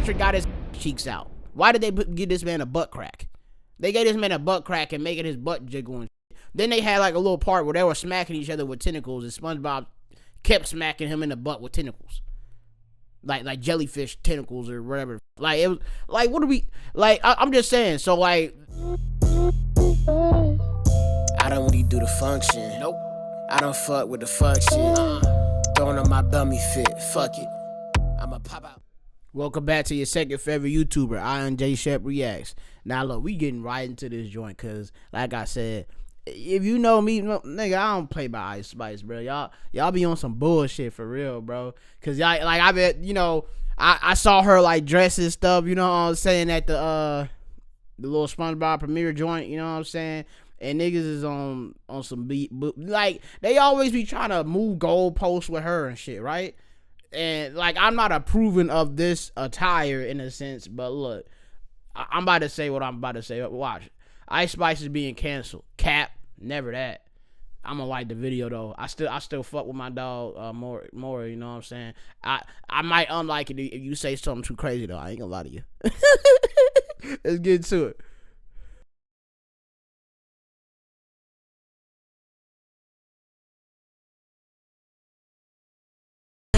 Patrick got his cheeks out. Why did they give this man a butt crack? They gave this man a butt crack and making his butt jiggle and shit. Then they had like a little part where they were smacking each other with tentacles, and SpongeBob kept smacking him in the butt with tentacles. Like jellyfish tentacles or whatever. Like, it was like, what do we like? I'm just saying. So like, I don't really do the function. Nope. I don't fuck with the function. Throwing on my dummy fit. Fuck it. I'ma pop out. Welcome back to your second favorite YouTuber, Iron J Shep Reacts. Now look, we getting right into this joint, cause like I said, if you know me, nigga, I don't play by Ice Spice, bro. Y'all be on some bullshit for real, bro. Cause y'all, like, I bet, you know, I saw her like dress and stuff, you know what I'm saying, at the little SpongeBob premiere joint, you know what I'm saying. And niggas is on some beat, like, they always be trying to move goalposts with her and shit, right? And like, I'm not approving of this attire in a sense, but look, I'm about to say what I'm about to say. Watch. Ice Spice is being canceled. Cap, never that. I'm gonna like the video though. I still fuck with my dog more, you know what I'm saying? I might unlike it if you say something too crazy though. I ain't gonna lie to you. Let's get to it.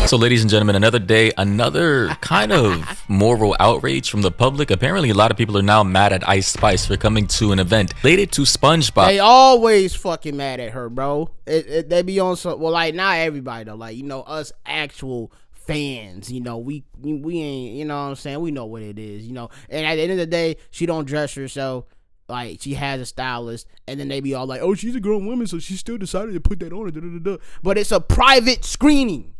So, ladies and gentlemen, another day, another kind of moral outrage from the public. Apparently, a lot of people are now mad at Ice Spice for coming to an event related to SpongeBob. They always fucking mad at her, bro. They be on some, well, like, not everybody though. Like, you know, us actual fans, you know, we ain't, you know what I'm saying? We know what it is, you know. And at the end of the day, she don't dress herself. Like, she has a stylist, and then they be all like, oh, she's a grown woman, so she still decided to put that on her. But it's a private screening.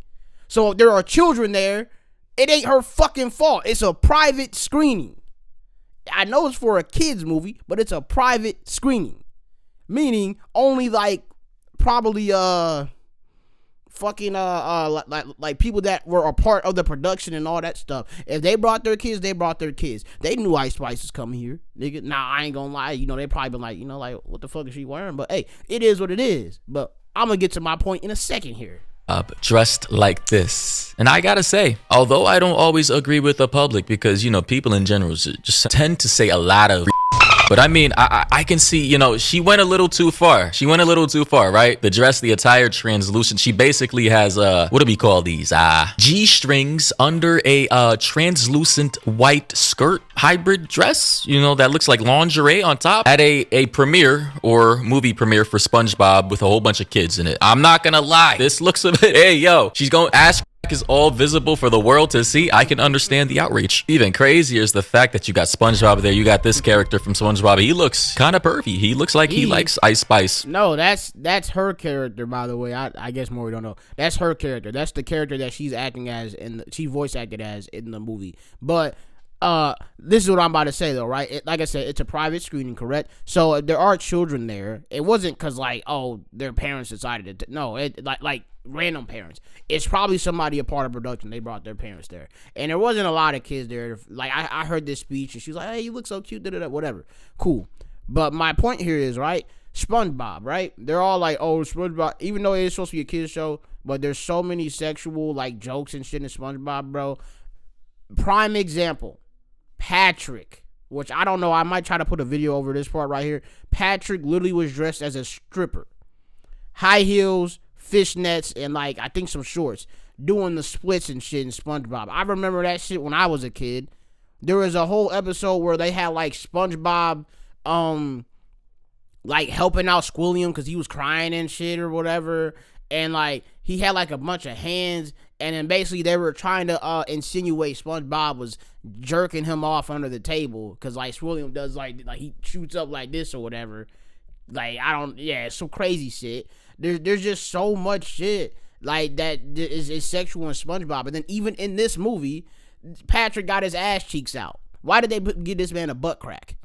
So if there are children there, it ain't her fucking fault. It's a private screening. I know it's for a kids movie, but it's a private screening. Meaning only like probably fucking like people that were a part of the production and all that stuff. If they brought their kids, they brought their kids. They knew Ice Spice was coming here. Nigga, nah, I ain't gonna lie. You know, they probably been like, you know, like, what the fuck is she wearing? But hey, it is what it is. But I'm gonna get to my point in a second here. Dressed like this. And I gotta say, although I don't always agree with the public, because, you know, people in general just tend to say a lot of but I mean, I can see, you know, she went a little too far. Right? The dress, the attire, translucent. She basically has what do we call these? G-strings under a translucent white skirt hybrid dress, you know, that looks like lingerie on top, at a premiere or movie premiere for SpongeBob with a whole bunch of kids in it. I'm not gonna lie, this looks a bit, hey yo, she's going ass is all visible for the world to see. I can understand the outrage. Even crazier is the fact that you got SpongeBob there. You got this character from SpongeBob. He looks kind of pervy. He looks like he likes Ice Spice. No, that's her character, by the way. I guess more don't know. That's her character. That's the character that she's acting as, and she voice acted as in the movie. But this is what I'm about to say though, right? Like I said, it's a private screening, correct? So there are children there. It wasn't because like, oh, their parents decided to. No, it like random parents. It's probably somebody a part of production. They brought their parents there, and there wasn't a lot of kids there. Like, I heard this speech, and she was like, "Hey, you look so cute." Whatever, cool. But my point here is, right, SpongeBob, right? They're all like, "Oh, SpongeBob," even though it's supposed to be a kids show, but there's so many sexual like jokes and shit in SpongeBob, bro. Prime example, Patrick, which I don't know. I might try to put a video over this part right here. Patrick literally was dressed as a stripper, high heels, fishnets, and like I think some shorts, doing the splits and shit in SpongeBob. I remember that shit when I was a kid. There was a whole episode where they had like SpongeBob like helping out Squilliam because he was crying and shit or whatever, and like he had like a bunch of hands, and then basically they were trying to insinuate SpongeBob was jerking him off under the table because like Squilliam does like he shoots up like this or whatever. Like, I don't, yeah, it's some crazy shit. There's just so much shit like that is sexual in SpongeBob. And then even in this movie, Patrick got his ass cheeks out. Why did they give this man a butt crack?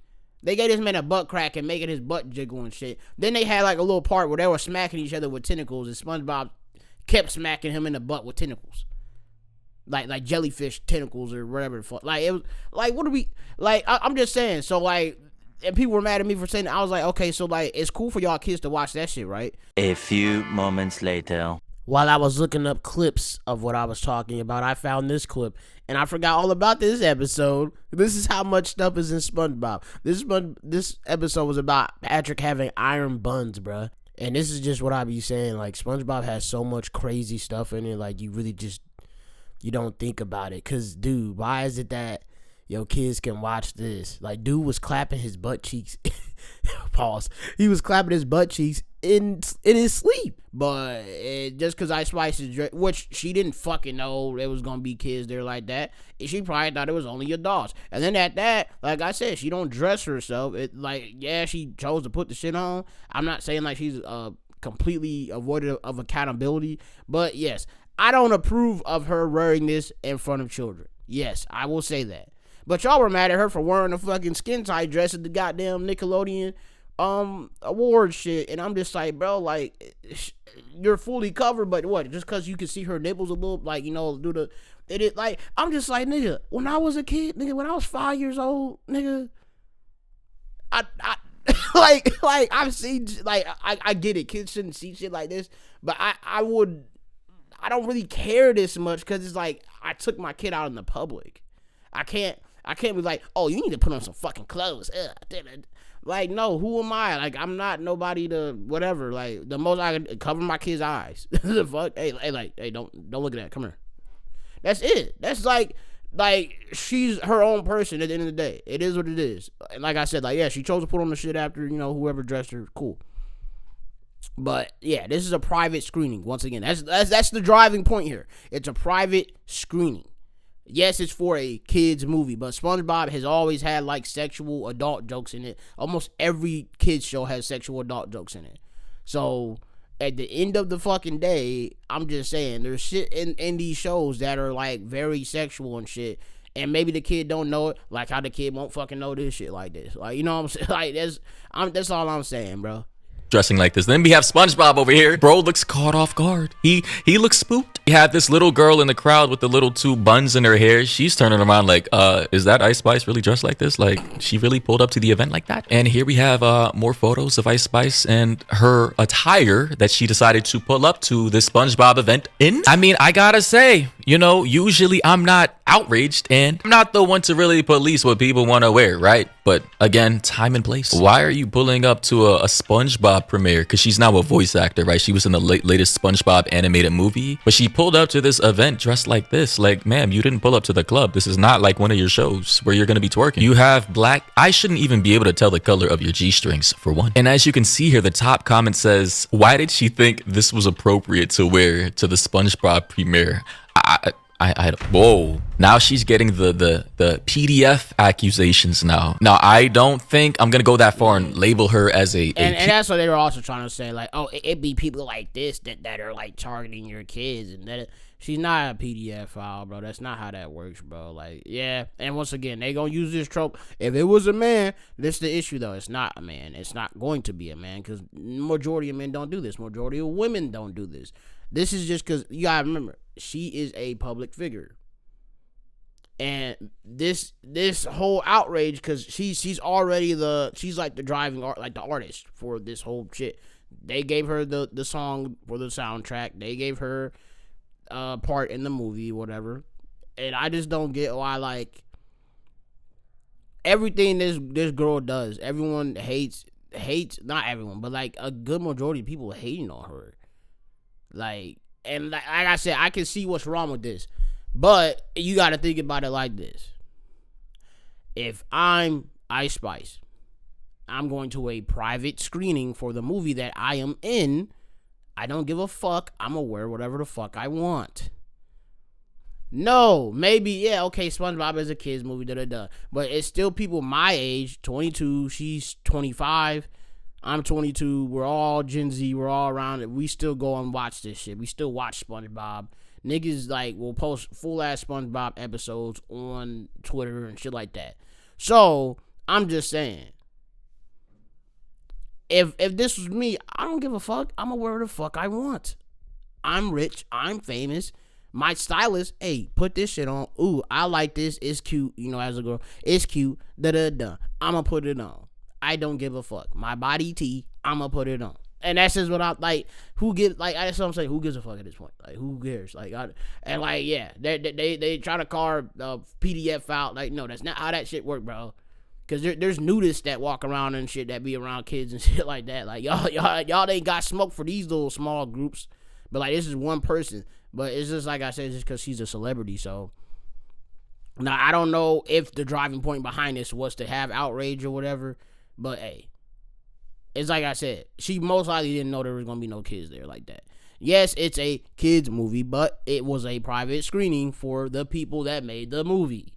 They gave this man a butt crack and making his butt jiggle and shit. Then they had like a little part where they were smacking each other with tentacles, and SpongeBob kept smacking him in the butt with tentacles. Like jellyfish tentacles or whatever the fuck. Like, it was like, what do we, like, I'm just saying. So like, and people were mad at me for saying that. I was like, okay, so like, it's cool for y'all kids to watch that shit, right? A few moments later. while I was looking up clips of what I was talking about, I found this clip, and I forgot all about this episode. This is how much stuff is in SpongeBob. This episode was about Patrick having iron buns, bruh. And this is just what I be saying. Like, SpongeBob has so much crazy stuff in it. Like, you really just, you don't think about it. Because, dude, why is it that your kids can watch this? Like, dude was clapping his butt cheeks. Pause. He was clapping his butt cheeks in his sleep. But just because Ice Spice is, which she didn't fucking know there was going to be kids there like that. She probably thought it was only adults. And then at that, like I said, she don't dress herself. Yeah, she chose to put the shit on. I'm not saying like she's completely avoided of accountability. But yes, I don't approve of her wearing this in front of children. Yes, I will say that. But y'all were mad at her for wearing a fucking skin tight dress at the goddamn Nickelodeon award shit. And I'm just like, bro, like, you're fully covered, but what? Just because you can see her nipples a little, like, you know, like, I'm just like, nigga, when I was a kid, nigga, when I was 5 years old, nigga, I like I've seen, like, I get it, kids shouldn't see shit like this, but I don't really care this much, because it's like, I took my kid out in the public. I can't be like, oh, you need to put on some fucking clothes. Like, no, who am I? Like, I'm not nobody to whatever. Like, the most I can cover my kid's eyes. The fuck? Hey, don't look at that. Come here. That's it. That's like she's her own person at the end of the day. It is what it is. And like I said, like, yeah, she chose to put on the shit after, you know, whoever dressed her. Cool. But yeah, this is a private screening. Once again, that's the driving point here. It's a private screening. Yes, it's for a kids movie, but SpongeBob has always had like sexual adult jokes in it. Almost every kids show has sexual adult jokes in it. So at the end of the fucking day, I'm just saying there's shit in these shows that are like very sexual and shit. And maybe the kid don't know it, like how the kid won't fucking know this shit like this. Like, you know what I'm saying? Like, that's all I'm saying, bro. Dressing like this. Then we have SpongeBob over here. Bro looks caught off guard. He looks spooked. We have this little girl in the crowd with the little two buns in her hair. She's turning around like, is that Ice Spice really dressed like this? Like, she really pulled up to the event like that? And here we have more photos of Ice Spice and her attire that she decided to pull up to this SpongeBob event in. I mean, I gotta say, you know, usually I'm not outraged and I'm not the one to really police what people want to wear, right? But again, time and place. Why are you pulling up to a SpongeBob premiere? Because she's now a voice actor, right? She was in the latest SpongeBob animated movie, but she pulled up to this event dressed like this. Like, ma'am, you didn't pull up to the club. This is not like one of your shows where you're going to be twerking. You have black. I shouldn't even be able to tell the color of your G-strings, for one. And as you can see here, the top comment says, why did she think this was appropriate to wear to the SpongeBob premiere? Whoa. Now she's getting the PDF accusations now. Now, I don't think I'm going to go that far and label her as and that's what they were also trying to say. Like, oh, it be people like this that are like targeting your kids. And that she's not a PDF file, bro. That's not how that works, bro. Like, yeah. And once again, they going to use this trope. If it was a man, this is the issue, though. It's not a man. It's not going to be a man, because majority of men don't do this. Majority of women don't do this. This is just because, you got to remember, she is a public figure. And this whole outrage, because she's already she's like the driving art, like the artist for this whole shit. They gave her the song for the soundtrack. They gave her part in the movie, whatever. And I just don't get why, like, everything this girl does, everyone hates, not everyone, but like a good majority of people hating on her. Like, and like I said, I can see what's wrong with this, but you got to think about it like this. If I'm Ice Spice, I'm going to a private screening for the movie that I am in. I don't give a fuck. I'm gonna wear whatever the fuck I want. No, maybe, yeah, okay, SpongeBob is a kid's movie, but it's still people my age, 22, she's 25. I'm 22. We're all Gen Z. We're all around it. We still go and watch this shit. We still watch SpongeBob. Niggas like will post full ass SpongeBob episodes on Twitter and shit like that. So I'm just saying, if this was me, I don't give a fuck. I'm gonna wear the fuck I want. I'm rich. I'm famous. My stylist, hey, put this shit on. Ooh, I like this. It's cute. You know, as a girl, it's cute. I'm gonna put it on. I don't give a fuck. My body tea, I'm gonna put it on. And that's just what I like. Who gives like that's what I'm saying. Who gives a fuck at this point? Like who cares? Like they try to carve PDF out. Like no, that's not how that shit work, bro. Cause there's nudists that walk around and shit that be around kids and shit like that. Like y'all ain't got smoke for these little small groups. But like this is one person. But it's just like I said, it's just because she's a celebrity. So now I don't know if the driving point behind this was to have outrage or whatever. But hey, it's like I said, she most likely didn't know there was gonna be no kids there like that. Yes, it's a kids movie, but it was a private screening for the people that made the movie.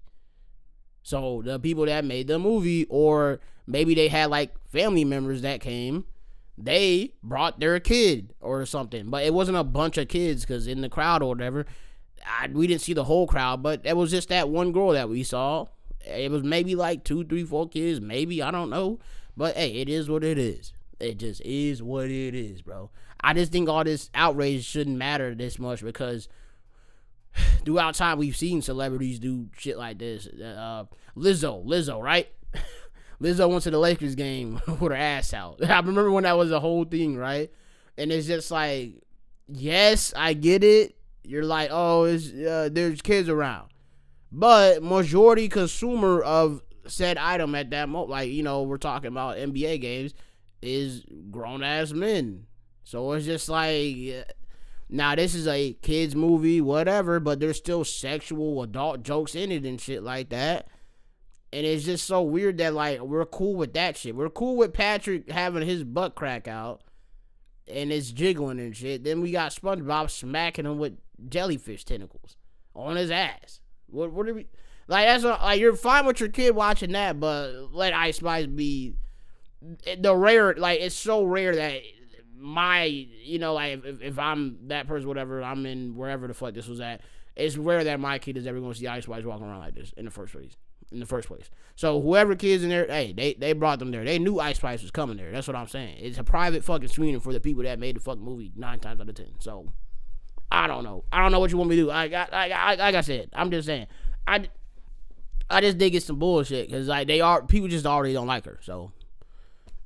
So the people that made the movie, or maybe they had like family members that came, they brought their kid or something. But it wasn't a bunch of kids because in the crowd or whatever, we didn't see the whole crowd, but it was just that one girl that we saw. It was maybe like 2, 3, 4 kids, maybe, I don't know. But hey, it is what it is. It just is what it is, bro. I just think all this outrage shouldn't matter this much because throughout time we've seen celebrities do shit like this. Lizzo, right? Lizzo went to the Lakers game with her ass out. I remember when that was a whole thing, right? And it's just like, yes, I get it. You're like, oh, there's kids around. But majority consumer of said item at that moment, like, you know, we're talking about NBA games, is grown-ass men. So it's just like, now this is a kids movie, whatever, but there's still sexual adult jokes in it and shit like that. And it's just so weird that, like, we're cool with that shit. We're cool with Patrick having his butt crack out and it's jiggling and shit. Then we got SpongeBob smacking him with jellyfish tentacles on his ass. What are we... Like, that's what, like, you're fine with your kid watching that, but let Ice Spice be the rare... Like, it's so rare that my... You know, like, if I'm that person, whatever, I'm in wherever the fuck this was at, it's rare that my kid is ever going to see Ice Spice walking around like this in the first place. So whoever kids in there, hey, they brought them there. They knew Ice Spice was coming there. That's what I'm saying. It's a private fucking screening for the people that made the fucking movie 9 times out of 10. So I don't know. I don't know what you want me to do. Like I said, I'm just saying. I just think it's some bullshit because like people just already don't like her. So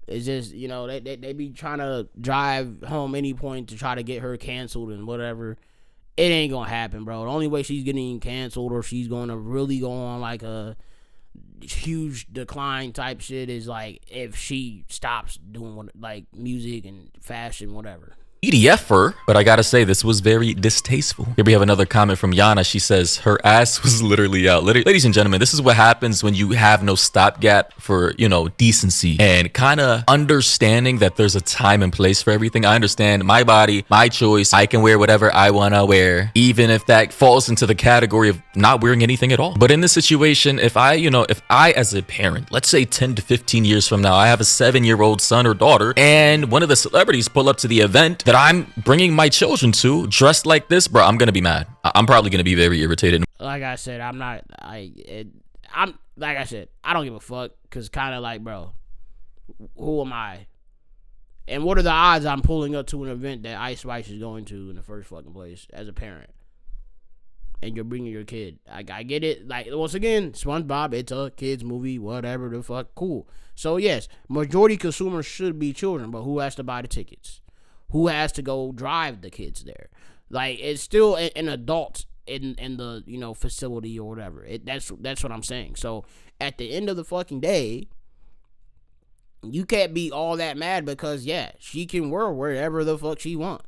it's just, you know, they be trying to drive home any point to try to get her canceled and whatever. It ain't gonna happen, bro. The only way she's getting canceled or she's gonna really go on like a huge decline type shit is like if she stops doing like music and fashion, whatever. EDFer, but I gotta say this was very distasteful. Here we have another comment from Yana. She says her ass was literally out. Ladies and gentlemen, this is what happens when you have no stopgap for, you know, decency and kind of understanding that there's a time and place for everything. I understand my body, my choice. I can wear whatever I wanna wear, even if that falls into the category of not wearing anything at all. But in this situation, if I as a parent, let's say 10 to 15 years from now, I have a 7-year-old son or daughter, and one of the celebrities pull up to the event that I'm bringing my children to dressed like this, bro, I'm gonna be mad. I'm probably gonna be very irritated. Like I said, I'm like I said, I don't give a fuck because kind of like, bro, who am I? And what are the odds I'm pulling up to an event that Ice Spice is going to in the first fucking place as a parent? And you're bringing your kid. I get it. Like, once again, SpongeBob, it's a kid's movie, whatever the fuck, cool. So yes, majority consumers should be children, but who has to buy the tickets? Who has to go drive the kids there? Like, it's still an adult in the, you know, facility or whatever. That's what I'm saying. So at the end of the fucking day, you can't be all that mad because yeah, she can wear wherever the fuck she want.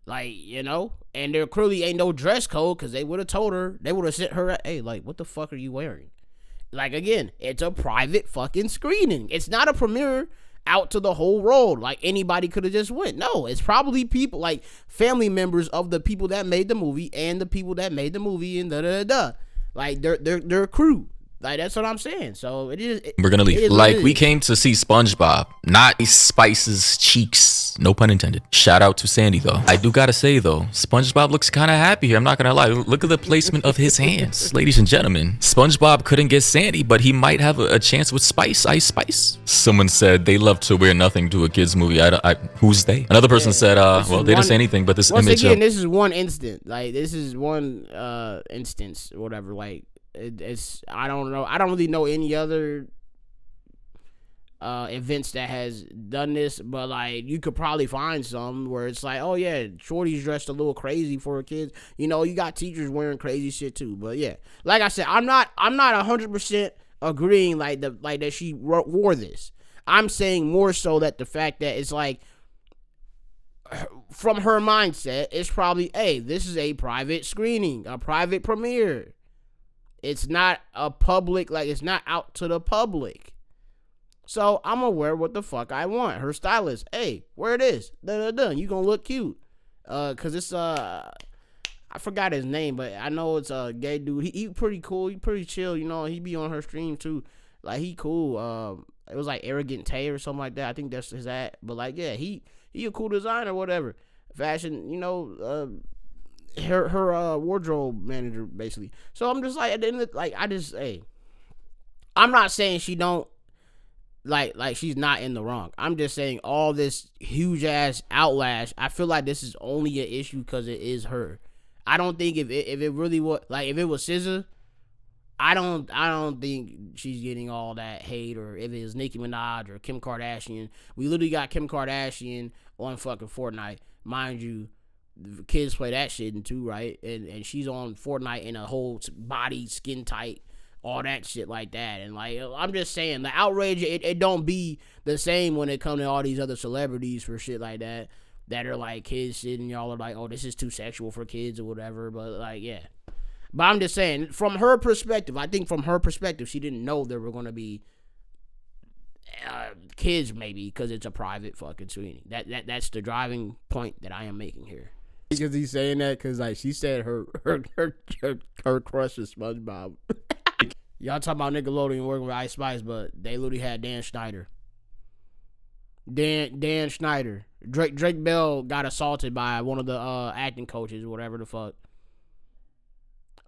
Like, you know, and there clearly ain't no dress code because they would have told her, they would have sent her, hey, like, what the fuck are you wearing? Like, again, it's a private fucking screening. It's not a premiere out to the whole world. Like, anybody could have just went. No, it's probably people, like, family members of the people that made the movie and the people that made the movie and da-da-da-da. Like, they're crew. Like, that's what I'm saying. So it is. We're gonna leave. Like, we came to see SpongeBob, not Spice's cheeks. No pun intended. Shout out to Sandy though. I do gotta say though, SpongeBob looks kind of happy here. I'm not gonna lie. Look at the placement of his hands, ladies and gentlemen. SpongeBob couldn't get Sandy, but he might have a chance with Ice Spice. Someone said they love to wear nothing to a kids movie. Who's they? Another person said, well, they didn't say anything, but this once image. Again, this is one instant. Like, this is one instance or whatever. Like. It's I don't know. I don't really know any other events that has done this, but like you could probably find some where it's like, oh yeah, Shorty's dressed a little crazy for her kids. You know, you got teachers wearing crazy shit too. But yeah, like I said, I'm not 100% agreeing like that she wore this. I'm saying more so that the fact that it's like, from her mindset, it's probably, hey, this is a private screening, a private premiere. It's not a public, like it's not out to the public. So I'm gonna wear what the fuck I want. Her stylist, hey, wear this. You gonna look cute. Cause it's I forgot his name, but I know it's a gay dude. He pretty cool. He pretty chill. You know, he be on her stream too. Like he cool. It was like Arrogant Tay or something like that. I think that's his ad. But like, yeah, he a cool designer, whatever. Fashion, you know, her wardrobe manager basically. So I'm just like, at the end of, like, I'm not saying she don't. Like she's not in the wrong. I'm just saying all this huge ass outlash, I feel like this is only an issue because it is her. I don't think if it really was, like if it was SZA, I don't think she's getting all that hate. Or if it was Nicki Minaj or Kim Kardashian. We literally got Kim Kardashian on fucking Fortnite. Mind you, the kids play that shit too, right? And she's on Fortnite in a whole body, skin tight, all that shit like that. And like, I'm just saying, the outrage, it don't be the same when it come to all these other celebrities for shit like that are like kids shit, and y'all are like, oh, this is too sexual for kids or whatever. But like, yeah. But I'm just saying, from her perspective, I think from her perspective, she didn't know there were going to be kids maybe because it's a private fucking screening. That's the driving point that I am making here. Because he's saying that because like she said her crush is SpongeBob. Y'all talking about Nickelodeon working with Ice Spice, but they literally had Dan Schneider. Dan Schneider. Drake Bell got assaulted by one of the acting coaches or whatever the fuck.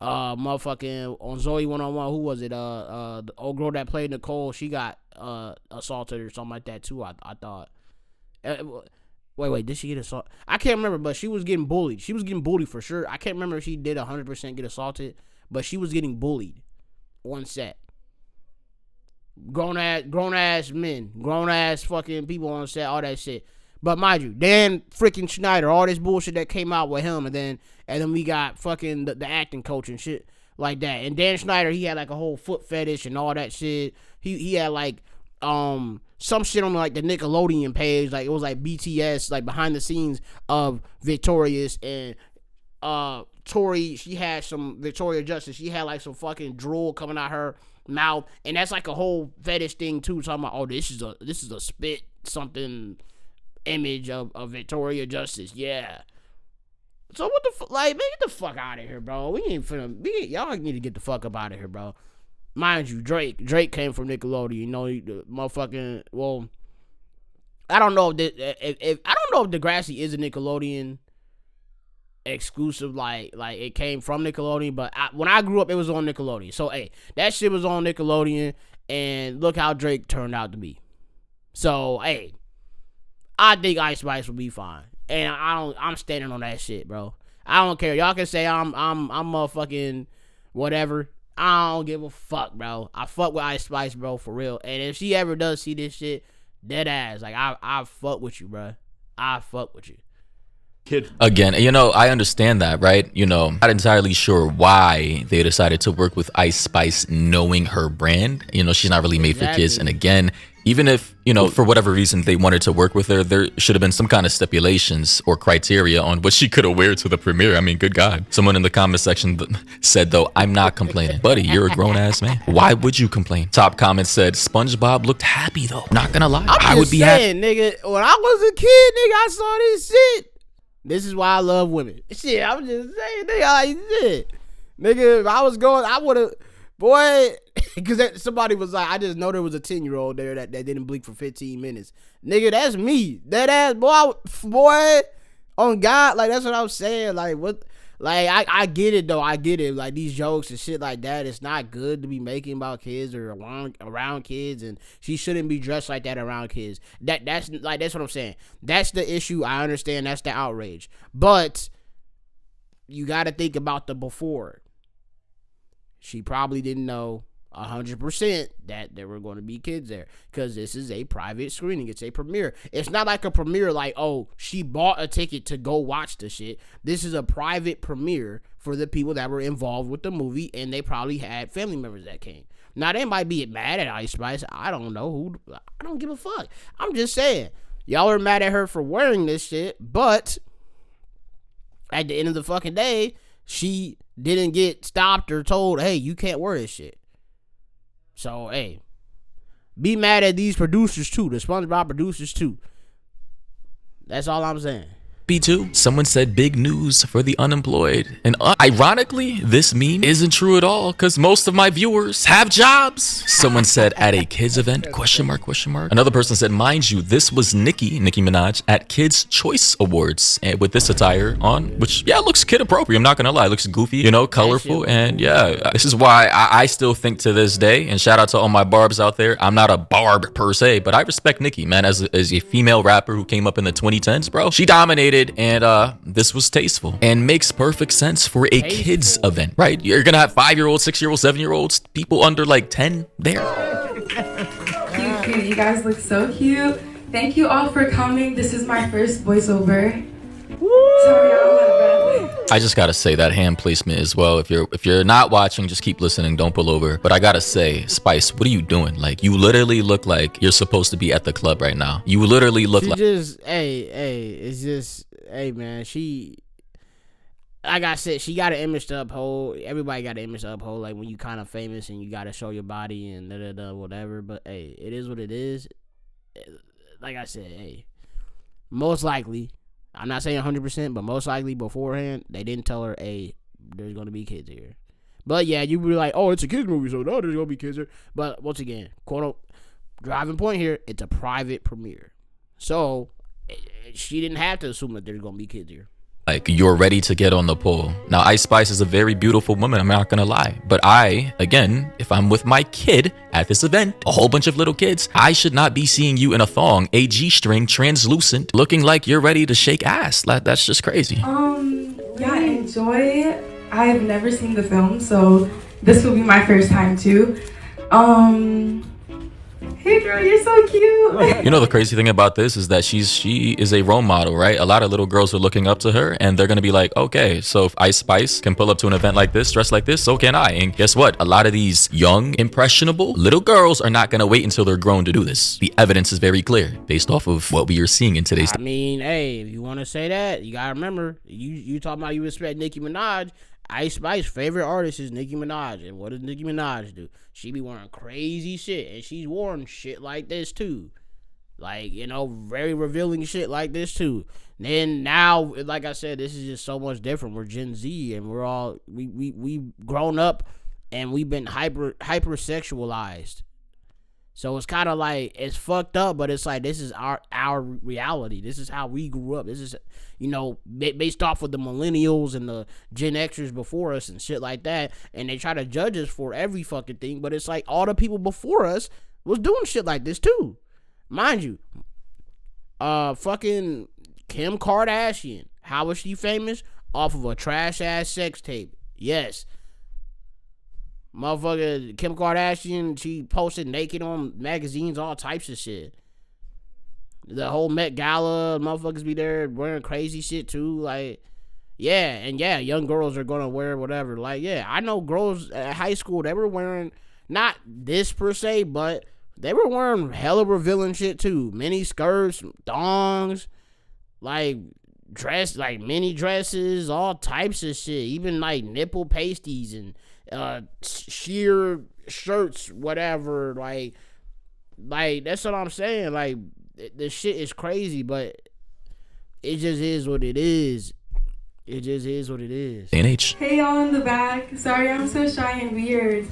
Motherfucking on Zoe 101, who was it? The old girl that played Nicole, she got assaulted or something like that too. I thought. Wait, did she get assaulted? I can't remember, but she was getting bullied. She was getting bullied for sure. I can't remember if she did 100% get assaulted, but she was getting bullied on set. Grown ass men, grown ass fucking people on set, all that shit. But mind you, Dan freaking Schneider, all this bullshit that came out with him, and then we got fucking the acting coach and shit like that. And Dan Schneider, he had like a whole foot fetish and all that shit. He had like some shit on like the Nickelodeon page, like it was like BTS, like behind the scenes of Victorious, and Tori, she had some Victoria Justice, she had like some fucking drool coming out her mouth, and that's like a whole fetish thing too, talking about, oh, this is a spit something image of Victoria Justice. Yeah. So what the fuck? Like, man, get the fuck out of here, bro. Y'all need to get the fuck up out of here, bro. Mind you, Drake came from Nickelodeon. You know, the motherfucking, well, I don't know if Degrassi is a Nickelodeon exclusive, like it came from Nickelodeon, but when I grew up, it was on Nickelodeon. So hey, that shit was on Nickelodeon, and look how Drake turned out to be. So hey, I think Ice Spice will be fine, and I'm standing on that shit, bro. I don't care. Y'all can say I'm motherfucking whatever. I don't give a fuck, bro. I fuck with Ice Spice, bro, for real. And if she ever does see this shit, dead ass, like I fuck with you, bro. I fuck with you. Again, you know, I understand that, right? You know, not entirely sure why they decided to work with Ice Spice knowing her brand. You know, she's not really made for kids. And again, even if, you know, for whatever reason they wanted to work with her, there should have been some kind of stipulations or criteria on what she could have wear to the premiere. I mean, good God. Someone in the comment section said, though, I'm not complaining. Buddy, you're a grown-ass man. Why would you complain? Top comment said, SpongeBob looked happy, though. Not gonna lie. I would be happy. Nigga, when I was a kid, nigga, I saw this shit. This is why I love women. Shit, I'm just saying, nigga, like, shit. Nigga, if I was going, I would have, boy, because somebody was like, I just know there was a 10-year-old there that didn't blink for 15 minutes. Nigga, that's me. That ass, boy, on God, like, that's what I'm saying. Like, what, like, I get it, though. I get it. Like, these jokes and shit like that, it's not good to be making about kids or around kids, and she shouldn't be dressed like that around kids. That's what I'm saying. That's the issue. I understand. That's the outrage. But you got to think about the before. She probably didn't know 100% that there were going to be kids there, because this is a private screening. It's a premiere. It's not like a premiere like, oh, she bought a ticket to go watch the shit. This is a private premiere for the people that were involved with the movie, and they probably had family members that came. Now, they might be mad at Ice Spice. I don't know. I don't give a fuck. I'm just saying, y'all are mad at her for wearing this shit, but at the end of the fucking day, she didn't get stopped or told, hey, you can't wear this shit. So, hey, be mad at these producers too, the SpongeBob producers too. That's all I'm saying. B2, someone said big news for the unemployed. And ironically, this meme isn't true at all, because most of my viewers have jobs. Someone said at a kids event, question mark, question mark. Another person said, mind you, this was Nicki Minaj at Kids Choice Awards, and with this attire on, which, yeah, looks kid appropriate. I'm not gonna lie, it looks goofy, you know, colorful. And yeah, this is why I still think to this day, and shout out to all my barbs out there. I'm not a barb per se, but I respect Nicki, man, as a female rapper who came up in the 2010s, bro. She dominated. And this was tasteful and makes perfect sense for a kids event, right? You're gonna have 5-year-olds, 6-year-olds, 7-year-olds, people under like 10 there. Cute. You guys look so cute. Thank you all for coming. This is my first voiceover. Sorry, I'm out of breath. I just gotta say that hand placement as well. If you're not watching, just keep listening. Don't pull over. But I gotta say, Spice, what are you doing? Like, you literally look like you're supposed to be at the club right now. You literally look like. It's just, hey man, like I said, she got an image to uphold. Everybody got an image to uphold. Like, when you kind of famous and you gotta show your body and whatever. But hey, it is what it is. Like I said, hey, most likely, I'm not saying 100%, but most likely beforehand, they didn't tell her, hey, there's going to be kids here. But yeah, you were like, oh, it's a kids movie, so no, there's going to be kids here. But once again, driving point here, it's a private premiere. So she didn't have to assume that there's going to be kids here. Like, you're ready to get on the pole. Now, Ice Spice is a very beautiful woman, I'm not gonna lie. But I, again, if I'm with my kid at this event, a whole bunch of little kids, I should not be seeing you in a thong, a G-string, translucent, looking like you're ready to shake ass. That's just crazy. Yeah, enjoy. I've never seen the film, so this will be my first time too. Hey girl, you're so cute. You know, the crazy thing about this is that she is a role model, right? A lot of little girls are looking up to her, and they're gonna be like, okay, so if Ice Spice can pull up to an event like this, dressed like this, so can I. And guess what? A lot of these young, impressionable little girls are not gonna wait until they're grown to do this. The evidence is very clear based off of what we are seeing in today's. I mean, hey, if you want to say that, you gotta remember, you talking about you respect Nicki Minaj. Ice Spice's favorite artist is Nicki Minaj, and what does Nicki Minaj do? She be wearing crazy shit, and she's worn shit like this too, like, you know, very revealing shit like this too. Then now, like I said, this is just so much different. We're Gen Z, and we're all we grown up, and we've been hyper sexualized. So it's kind of like, it's fucked up, but it's like, this is our reality. This is how we grew up. This is, you know, based off of the millennials and the Gen Xers before us and shit like that. And they try to judge us for every fucking thing, but it's like all the people before us was doing shit like this too. Mind you, fucking Kim Kardashian, how was she famous? Off of a trash ass sex tape. Yes. Motherfucker, Kim Kardashian, she posted naked on magazines, all types of shit. The whole Met Gala, motherfuckers be there wearing crazy shit too. Like, yeah, and yeah, young girls are gonna wear whatever. Like, yeah, I know girls at high school, they were wearing, not this per se, but they were wearing hella revealing shit too. Mini skirts, thongs, like mini dresses, all types of shit. Even like nipple pasties and sheer shirts, whatever. Like that's what I'm saying. Like, the shit is crazy, but it just is what it is. It just is what it is. NH. Hey y'all in the back. Sorry, I'm so shy and weird.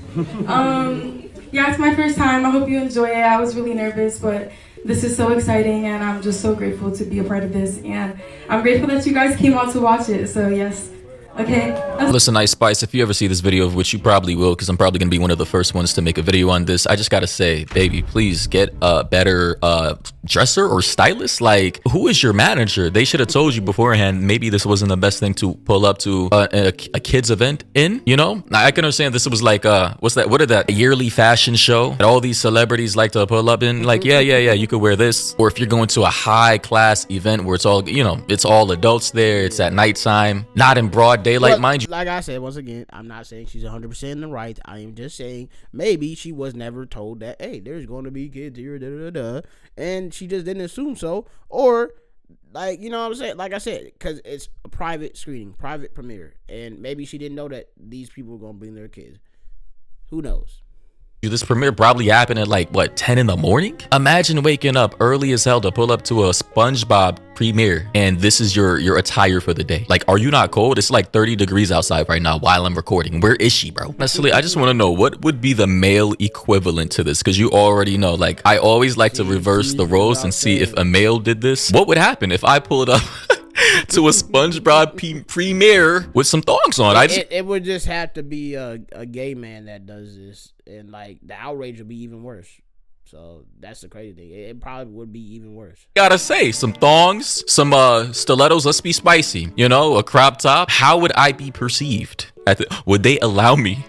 Yeah, it's my first time. I hope you enjoy it. I was really nervous, but this is so exciting, and I'm just so grateful to be a part of this. And I'm grateful that you guys came out to watch it. So yes, Okay? Listen, Ice Spice, if you ever see this video, of which you probably will, because I'm probably going to be one of the first ones to make a video on this, I just got to say, baby, please get a better dresser or stylist. Like, who is your manager? They should have told you beforehand, maybe this wasn't the best thing to pull up to a kid's event in, you know? Now, I can understand this was like, what's that? What is that? A yearly fashion show that all these celebrities like to pull up in? Like, yeah, you could wear this. Or if you're going to a high class event where it's all, you know, it's all adults there, it's at nighttime, not in broad daylight, mind you. Like I said, once again, I'm not saying she's 100% in the right. I am just saying maybe she was never told that, hey, there's going to be kids here, and she just didn't assume so. Or, like, you know what I'm saying? Like I said, because it's a private screening, private premiere, and maybe she didn't know that these people were going to bring their kids. Who knows? This premiere probably happened at like, what, 10 in the morning? Imagine waking up early as hell to pull up to a SpongeBob premiere and this is your attire for the day. Like, are you not cold? It's like 30 degrees outside right now while I'm recording. Where is she, bro? Honestly, I just want to know what would be the male equivalent to this, because you already know, like, I always like to reverse the roles and see if a male did this. What would happen if I pulled up to a SpongeBob premiere with some thongs on? It would just have to be a gay man that does this, and like the outrage would be even worse. So that's the crazy thing. It probably would be even worse. Gotta say, some thongs, some stilettos, let's be spicy, you know, a crop top. How would I be perceived? Would they allow me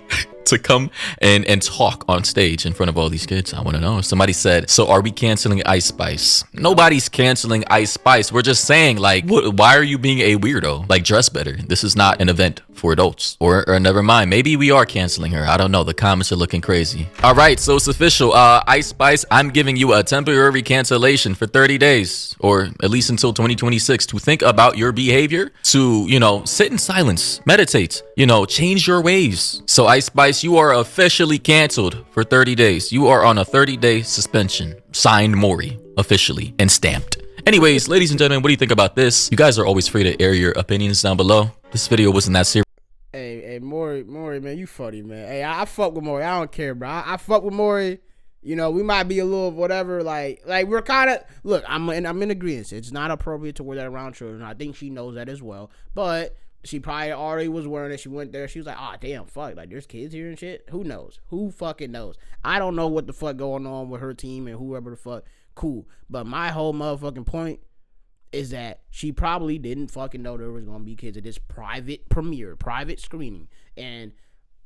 to come and talk on stage in front of all these kids? I want to know. Somebody said, so are we canceling Ice Spice? Nobody's canceling Ice Spice. We're just saying, like, why are you being a weirdo? Like, dress better. This is not an event for adults. Or never mind, maybe we are canceling her. I don't know. The comments are looking crazy. All right, so it's official. Ice Spice, I'm giving you a temporary cancellation for 30 days, or at least until 2026, to think about your behavior, to, you know, sit in silence, meditate, you know, change your ways. So Ice Spice, you are officially canceled for 30 days. You are on a 30-day suspension. Signed, Maury, officially, and stamped. Anyways, ladies and gentlemen, what do you think about this? You guys are always free to air your opinions down below. This video wasn't that serious. Hey, Maury, man, you funny, man. Hey, I fuck with Maury. I don't care, bro. I fuck with Maury. You know, we might be a little whatever, like we're kind of, look, I'm in agreement. It's not appropriate to wear that around children. I think she knows that as well. But she probably already was wearing it. She went there. She was like, oh, damn, fuck. Like, there's kids here and shit. Who knows? Who fucking knows? I don't know what the fuck going on with her team and whoever the fuck. Cool. But my whole motherfucking point is that she probably didn't fucking know there was going to be kids at this private premiere, private screening. And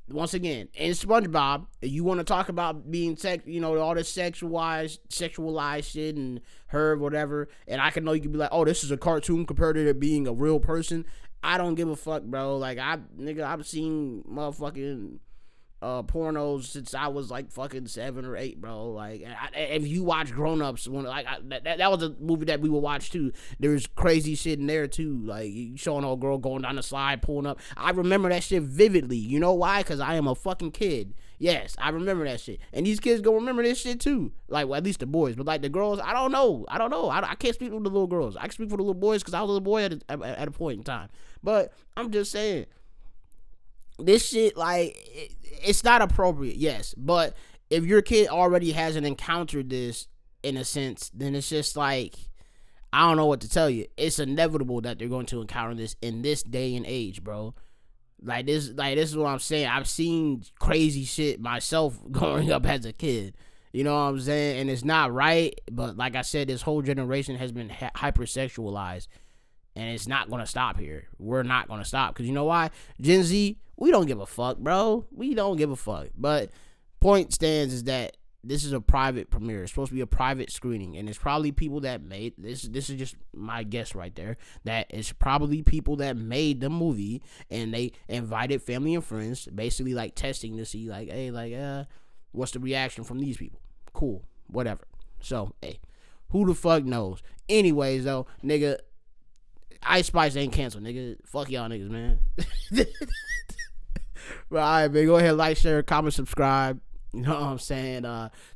once again, in SpongeBob, you want to talk about being you know, all this sexualized shit and her whatever, and I can know you could be like, oh, this is a cartoon compared to it being a real person. I don't give a fuck, bro. Like, I've seen motherfucking pornos since I was like fucking 7 or 8, bro. Like, if you watch Grown Ups, when that was a movie that we would watch too. There's crazy shit in there too, like you showing a girl going down the slide, pulling up. I remember that shit vividly. You know why? Because I am a fucking kid. Yes, I remember that shit, and these kids gonna remember this shit too. Like, well, at least the boys, but like the girls, I don't know. I can't speak for the little girls. I can speak for the little boys because I was a little boy at a point in time. But I'm just saying, this shit, like, it's not appropriate, yes. But if your kid already hasn't encountered this, in a sense, then it's just like, I don't know what to tell you. It's inevitable that they're going to encounter this in this day and age, bro. Like, this is what I'm saying. I've seen crazy shit myself growing up as a kid. You know what I'm saying? And it's not right. But like I said, this whole generation has been hypersexualized. And it's not going to stop here. We're not going to stop. Because you know why? Gen Z, we don't give a fuck, bro. We don't give a fuck. But point stands is that this is a private premiere. It's supposed to be a private screening. And it's probably people that made this. This is just my guess right there. That it's probably people that made the movie. And they invited family and friends. Basically like testing to see like, hey, like, what's the reaction from these people? Cool. Whatever. So, hey, who the fuck knows? Anyways, though, nigga, Ice Spice ain't canceled, nigga. Fuck y'all niggas, man. But alright, man. Go ahead, like, share, comment, subscribe. You know what I'm saying?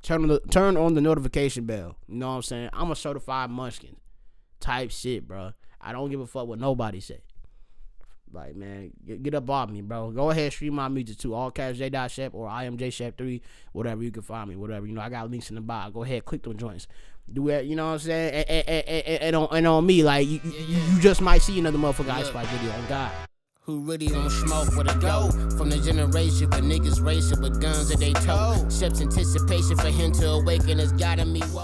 Turn on the notification bell. You know what I'm saying? I'm a certified munchkin type shit, bro. I don't give a fuck what nobody say. Like, man, get up off me, bro. Go ahead, stream my music too. All cash J.Shep or I am J.Shep3, whatever, you can find me, whatever. You know, I got links in the bio. Go ahead, click them joints. Do it, you know what I'm saying? And on me, like, you just might see another motherfucker Ice Spice video on God. Who really don't smoke with a go? From the generation where niggas racing with guns at they toe. Steps anticipation for him to awaken has gotten me woke.